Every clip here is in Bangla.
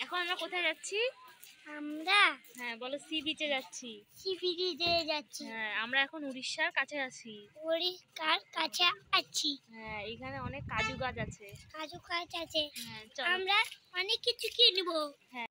এখন আমরা কোথায় যাচ্ছি? আমরা হ্যাঁ বলো, সি বিচে যাচ্ছি। সি বিচে যাচ্ছি। হ্যাঁ, আমরা এখন উড়িষ্যার কাছে আছি। উড়িষ্যার কাছে আছি। হ্যাঁ, এখানে অনেক কাজু গাছ আছে। কাজু গাছ আছে। হ্যাঁ চলো, আমরা অনেক কিছু কিনবো। হ্যাঁ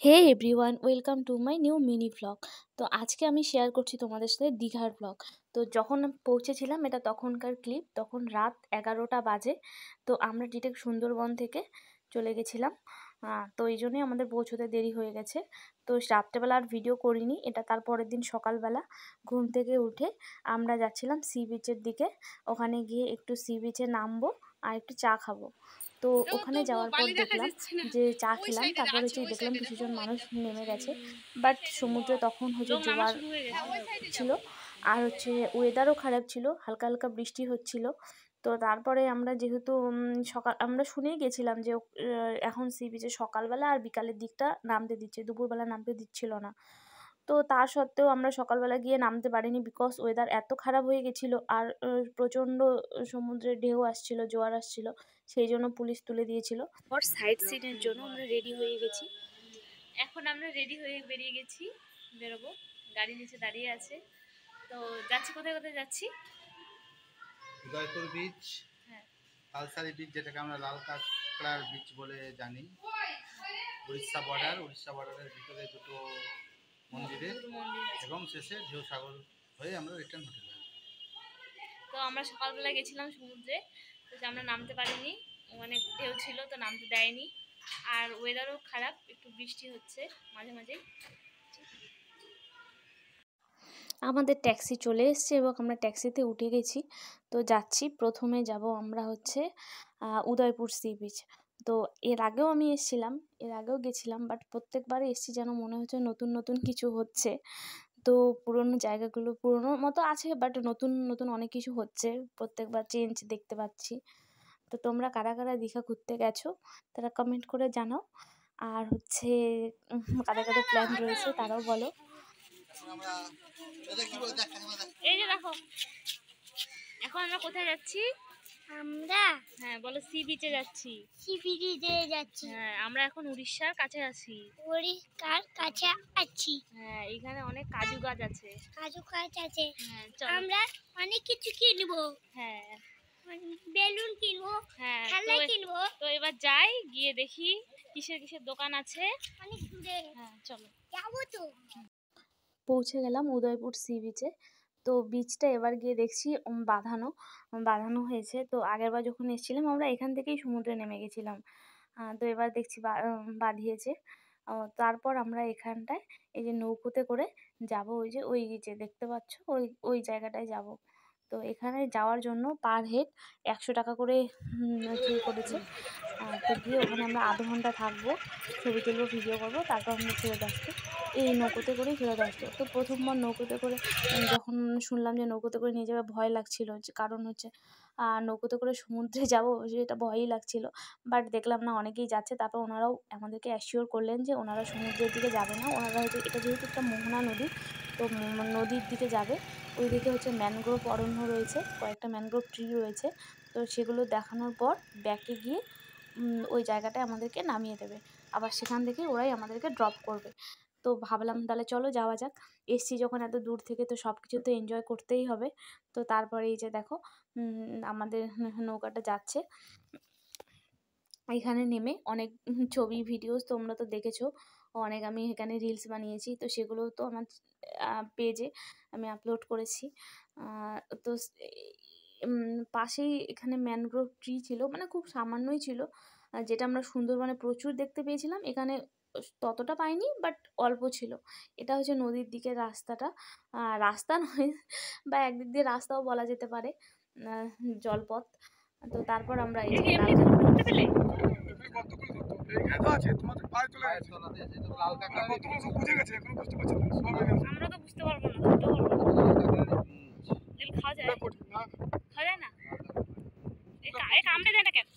hey everyone, welcome to my new mini vlog. তো আজকে আমি শেয়ার করছি তোমাদের সাথে দীঘার ভ্লগ। তো যখন পৌঁছেছিলাম, এটা তখনকার ক্লিপ, তখন রাত 11টা বাজে। তো আমরা ডিরেক্ট সুন্দরবন থেকে চলে গেছিলাম। তো এই জন্যই আমাদের পৌঁছতে দেরি হয়ে গেছে। তো রাত্রেবেলা আর ভিডিও করিনি, এটা তারপরের দিন সকালবেলা ঘুম থেকে উঠে আমরা যাচ্ছিলাম সি বিচের দিকে। ওখানে গিয়ে একটু সি বিচে নামবো আর একটু চা খাবো। তো ওখানে যাওয়ার পর দেখলাম যে চা খেলাম, তারপর হচ্ছে দেখলাম কিছুজন মানুষ নেমে গেছে, বাট সমুদ্রে তখন হচ্ছে জোয়ার ছিল আর হচ্ছে ওয়েদারও খারাপ ছিল, হালকা হালকা বৃষ্টি হচ্ছিল। তো তারপরে আমরা যেহেতু আমরা শুনেই গেছিলাম যে এখন সি বিচে সকালবেলা আর বিকালের দিকটা নামতে দিচ্ছে, দুপুরবেলা নামতে দিচ্ছিল না। তো তা সত্ত্বেও আমরা সকালবেলা গিয়ে নামতে পারিনি, বিকজ ওয়েদার এত খারাপ হয়ে গেছিলো আর প্রচণ্ড সমুদ্রের ঢেউ আসছিল, জোয়ার আসছিল, সেই জন্য পুলিশ তুলে দিয়েছিল। ওর সাইড সিনের জন্য আমরা রেডি হয়ে গেছি। এখন আমরা রেডি হয়ে বেরিয়ে গেছি, বেরোবো। গাড়ি নিচে দাঁড়িয়ে আছে। তো যাচ্ছি, কোথায় কোথায় যাচ্ছি? উদয়পুর বিচ, হ্যাঁ, কালসারি বিচ, যেটাকে আমরা লাল কাঁকড়ার বিচ বলে জানি। উড়িষ্যা বর্ডারের ভিতরে দুটো মন্দিরে এবং শেষে ঢেউ সাগর হয়ে আমরা রিটার্ন হোটেলে আসবো। তো আমরা সকালবেলা গেছিলাম সমুদ্রে, তো আমরা নামতে পারিনি, অনেক ঢেউ ছিল তো নামতে দেয়নি। আর ওয়েদারও খারাপ, একটু বৃষ্টি হচ্ছে মাঝে মাঝে। আমাদের ট্যাক্সি চলে এসছে এবং আমরা ট্যাক্সিতে উঠে গেছি। তো যাচ্ছি, প্রথমে যাব আমরা হচ্ছে উদয়পুর সি বিচ। তো এর আগেও আমি গেছিলাম, বাট প্রত্যেকবারই এসছি যেন মনে হচ্ছে নতুন নতুন কিছু হচ্ছে। তো পুরনো জায়গাগুলো পুরনোর মতো আছে, বাট নতুন নতুন অনেক কিছু হচ্ছে, প্রত্যেকবার চেঞ্জ দেখতে পাচ্ছি। তো তোমরা কারা কারা দীঘা ঘুরতে গেছো তারা কমেন্ট করে জানাও। আর হচ্ছে কাদের কাদের প্ল্যান রয়েছে তারাও বলো। এই যে দেখো, এখন আমরা কোথায় যাচ্ছি? আমরা হ্যাঁ বলো, সি বিচে যাচ্ছি। সি বিচে যাচ্ছি। হ্যাঁ, আমরা এখন উড়িষ্যার কাছে আছি। উড়িষ্যার কাছে আছি। হ্যাঁ, এখানে অনেক কাজু গাছ আছে। কাজু গাছ আছে। হ্যাঁ চলো, আমরা অনেক কিছু কিনবো। হ্যাঁ বেলুন কিনবো, হ্যাঁ। খেলনা কিনবো। তো এবার যাই, গিয়ে দেখি কিসের কিসের দোকান আছে। অনেক দূরে। হ্যাঁ চলো, যাবো তো। পৌঁছে গেলাম উদয়পুর সি বিচে। তো বিচটা এবার গিয়ে দেখছি বাঁধানো হয়েছে। তো আগেরবার যখন এসেছিলাম আমরা এখান থেকেই সমুদ্রে নেমে গেছিলাম। তো এবার দেখছি বাঁধিয়েছে। তারপর আমরা এখানটায় এই যে নৌকোতে করে যাব, ওই যে দেখতে পাচ্ছ ওই জায়গাটায় যাব। তো এখানে যাওয়ার জন্য পার হেড 100 টাকা করে করেছে। তো গিয়ে ওখানে আমরা আধ ঘন্টা থাকবো, ছবি তুলবো, ভিডিও করবো, তারপর আমরা ফেরত আসবো। এই নৌকোতে করেই ফেরত আসতো। তো প্রথমবার নৌকোতে করে যখন শুনলাম যে নৌকোতে করে নিয়ে যাবে, ভয় লাগছিল, যে কারণ হচ্ছে নৌকোতে করে সমুদ্রে যাবো সেটা ভয়ই লাগছিল। বাট দেখলাম না, অনেকেই যাচ্ছে। তারপর ওনারাও আমাদেরকে অ্যাসিওর করলেন যে ওনারা সমুদ্রের দিকে যাবে না, ওনারা হচ্ছে এটা যেহেতু একটা মোহনা নদী, তো নদীর দিকে যাবে। ওই দিকে হচ্ছে ম্যানগ্রোভ অরণ্য রয়েছে, কয়েকটা ম্যানগ্রোভ ট্রি রয়েছে। তো সেগুলো দেখানোর পর ব্যাকে গিয়ে ওই জায়গাটায় আমাদেরকে নামিয়ে দেবে, আবার সেখান থেকে ওরাই আমাদেরকে ড্রপ করবে। তো ভাবলাম তাহলে চলো যাওয়া যাক, এসছি যখন এত দূর থেকে, তো সব কিছু তো এনজয় করতেই হবে। তো তারপরে এই যে দেখো আমাদের নৌকাটা যাচ্ছে। এখানে নেমে অনেক ছবি ভিডিওস তোমরা তো দেখেছো, অনেক আমি এখানে রিলস বানিয়েছি, তো সেগুলো তো আমার পেজে আমি আপলোড করেছি। তো পাশেই এখানে ম্যানগ্রোভ ট্রি ছিল, মানে খুব সামান্যই ছিল, যেটা আমরা সুন্দরবনে প্রচুর দেখতে পেয়েছিলাম, এখানে ততটা পাইনি, বাট অল্প ছিল। এটা হচ্ছে নদীর দিকের রাস্তাটা, রাস্তা নয় বা একদিক দিয়ে রাস্তাও বলা যেতে পারে, জলপথ। তো তারপর আমরা এই যে আমরা তো বুঝতে পারবো না, খাওয়া যায় না, কামড়ে দেয় না কেন?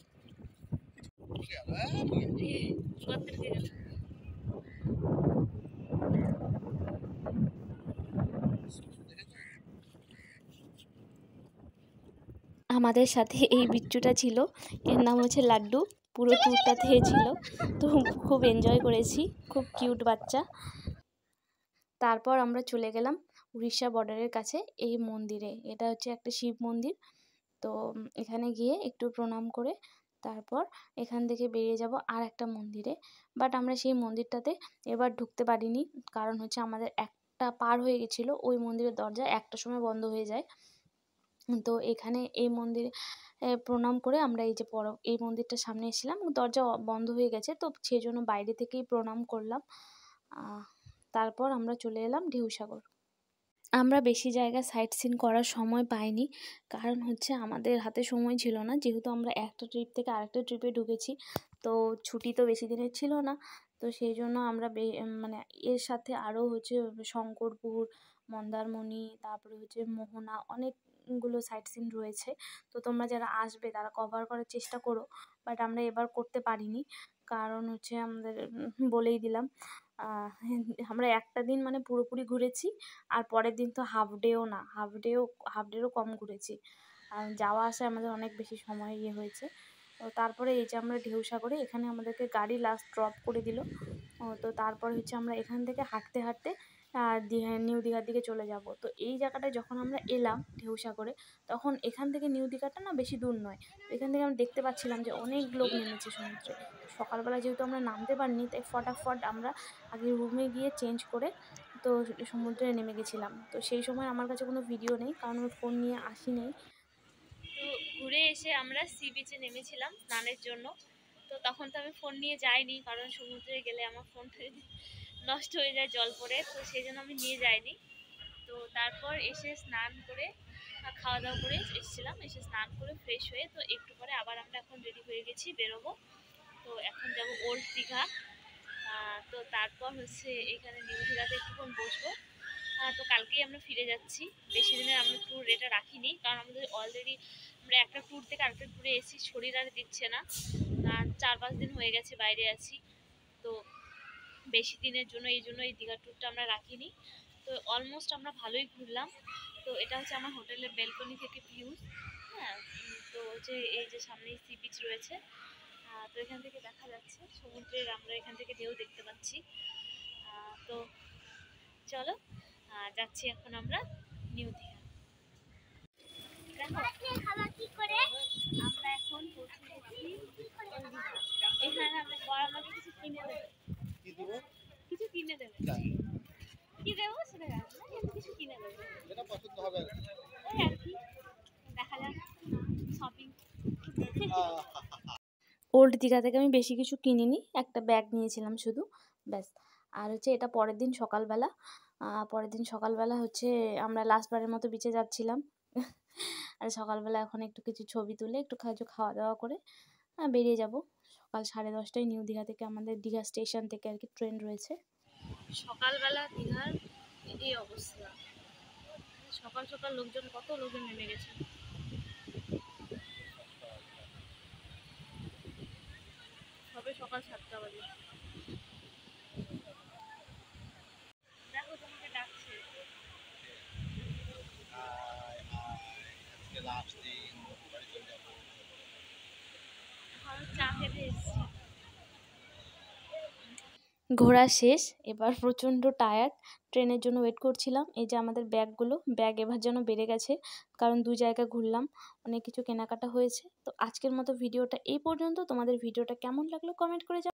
আমাদের সাথে এই বিচ্চুটা ছিল, এর নাম হচ্ছে লাড্ডু। পুরো ট্যুরটাতে ছিল, তো খুব এনজয় করেছি, খুব কিউট বাচ্চা। তারপর আমরা চলে গেলাম উড়িষ্যা বর্ডারের কাছে এই মন্দিরে। এটা হচ্ছে একটা শিব মন্দির। তো এখানে গিয়ে একটু প্রণাম করে তারপর এখান থেকে বেরিয়ে যাব আর একটা মন্দিরে। বাট আমরা সেই মন্দিরটাতে এবার ঢুকতে পারিনি, কারণ হচ্ছে আমাদের একটা পার হয়ে গেছিলো, ওই মন্দিরের দরজা একটার সময় বন্ধ হয়ে যায়। তো এখানে এই মন্দিরে প্রণাম করে আমরা এই যে এই মন্দিরটার সামনে এসেছিলাম, দরজা বন্ধ হয়ে গেছে, তো সেই জন্য বাইরে থেকেই প্রণাম করলাম। তারপর আমরা চলে এলাম ঢেউসাগর। আমরা বেশি জায়গা সাইট সিন করার সময় পাইনি, কারণ হচ্ছে আমাদের হাতে সময় ছিল না, যেহেতু আমরা একটা ট্রিপ থেকে আরেকটা ট্রিপে ঢুকেছি, তো ছুটি তো বেশি দিনের ছিল না। তো সেই জন্য আমরা মানে এর সাথে আরও হচ্ছে শঙ্করপুর, মন্দারমণি, তারপরে হচ্ছে মোহনা, অনেকগুলো সাইট সিন রয়েছে। তো তোমরা যারা আসবে তারা কভার করার চেষ্টা করো, বাট আমরা এবার করতে পারিনি, কারণ হচ্ছে আমাদের বলেই দিলাম আমরা একটা দিন মানে পুরোপুরি ঘুরেছি, আর পরের দিন তো হাফ ডেরও কম ঘুরেছি। আর যাওয়া আসায় আমাদের অনেক বেশি সময় হয়েছে। তো তারপরে এই যে আমরা ঢেউসাগরে, এখানে আমাদেরকে গাড়ি লাস্ট ড্রপ করে দিল। তো তারপর হচ্ছে আমরা এখান থেকে হাঁটতে হাঁটতে নিউ দীঘার দিকে চলে যাব। তো এই জায়গাটায় যখন আমরা এলাম ঢেউসাগরে, তখন এখান থেকে নিউ দীঘাটা না বেশি দূর নয়। তো এখান থেকে আমরা দেখতে পাচ্ছিলাম যে অনেক লোক নেমেছে সমুদ্রে। সকালবেলা যেহেতু আমরা নামতে পারিনি, তাই ফটাফট আমরা আগে রুমে গিয়ে চেঞ্জ করে তো সমুদ্রে নেমে গেছিলাম। তো সেই সময় আমার কাছে কোনো ভিডিও নেই, কারণ আমি ফোন নিয়ে আসিনি। তো ঘুরে এসে আমরা সি বিচে নেমেছিলাম স্নানের জন্য। তো তখন তো আমি ফোন নিয়ে যাইনি, কারণ সমুদ্রে গেলে আমার ফোনটা নষ্ট হয়ে যায় জল পড়ে, তো সেই জন্য আমি নিয়ে যাইনি। তো তারপর এসে স্নান করে খাওয়া দাওয়া করে এসেছিলাম, এসে স্নান করে ফ্রেশ হয়ে তো একটু পরে আবার আমরা এখন রেডি হয়ে গেছি, বেরোবো। তো এখন যাবো ওল্ড দীঘা। তো তারপর হচ্ছে এখানে নিউ দীঘাতে একটুক্ষণ বসবো। তো কালকেই আমরা ফিরে যাচ্ছি। বেশি দিনের আমরা ট্যুর এটা রাখিনি, কারণ আমাদের অলরেডি আমরা একটা ট্যুর থেকে আরেকটা ট্যুরে এসেছি, শরীর আর দিচ্ছে না, 4-5 দিন হয়ে গেছে বাইরে আছি। তো বেশি দিনের জন্য এই দীঘা ট্যুরটা আমরা রাখিনি। তো অলমোস্ট আমরা ভালোই ঘুরলাম। তো এটা হচ্ছে আমার হোটেলের ব্যালকনি থেকে ভিউজ। হ্যাঁ, তো হচ্ছে এই যে সামনেই সি বিচ রয়েছে। তো এখান থেকে দেখা যাচ্ছে সমুদ্রের, আমরা এখান থেকে ঢেউ দেখতে পাচ্ছি। তো চলো যাচ্ছি এখন আমরা নিউ দীঘা। খাওয়া কি করে? আমরা এখন পৌঁছে গেছি এখানে। আমাকে কিছু কিনে দেবে, কিছু কিনে দেবে, কি দেবো সেটা জানো না, কিছু কিনে দেবে, যেটা পছন্দ হবে ওই আর কি, দেখা যাক শপিং। ওল্ড দীঘা থেকে আমি বেশি কিছু কিনিনি, একটা ব্যাগ নিয়েছিলাম শুধু, ব্যাস। আর হচ্ছে এটা পরের দিন সকালবেলা হচ্ছে আমরা লাস্টবারের মতো বিচে যাচ্ছিলাম। আর সকালবেলা এখন একটু কিছু ছবি তুলে একটু খাওয়া দাওয়া করে বেরিয়ে যাব। সকাল 10:30টায় নিউ দীঘা থেকে, আমাদের দীঘা স্টেশন থেকে আর কি ট্রেন রয়েছে। সকালবেলা দীঘার এই অবস্থা, সকাল সকাল কত লোকজন নেমে গেছে। সবে সকাল 7টা বাজে। দেখো তোমাকে ডাকছে। লাস্ট দিন বাড়ি চলে যাবো। চা খেতে এসেছি। ঘোরা শেষ, এবার প্রচণ্ড টায়ার্ড, ট্রেনের জন্য ওয়েট করছিলাম। এই যে আমাদের ব্যাগ এবার যেন বেড়ে গেছে, কারণ 2 জায়গা ঘুরলাম, অনেক কিছু কেনাকাটা হয়েছে। তো আজকের মতো ভিডিওটা এই পর্যন্ত। তোমাদের ভিডিওটা কেমন লাগলো কমেন্ট করে জানাও।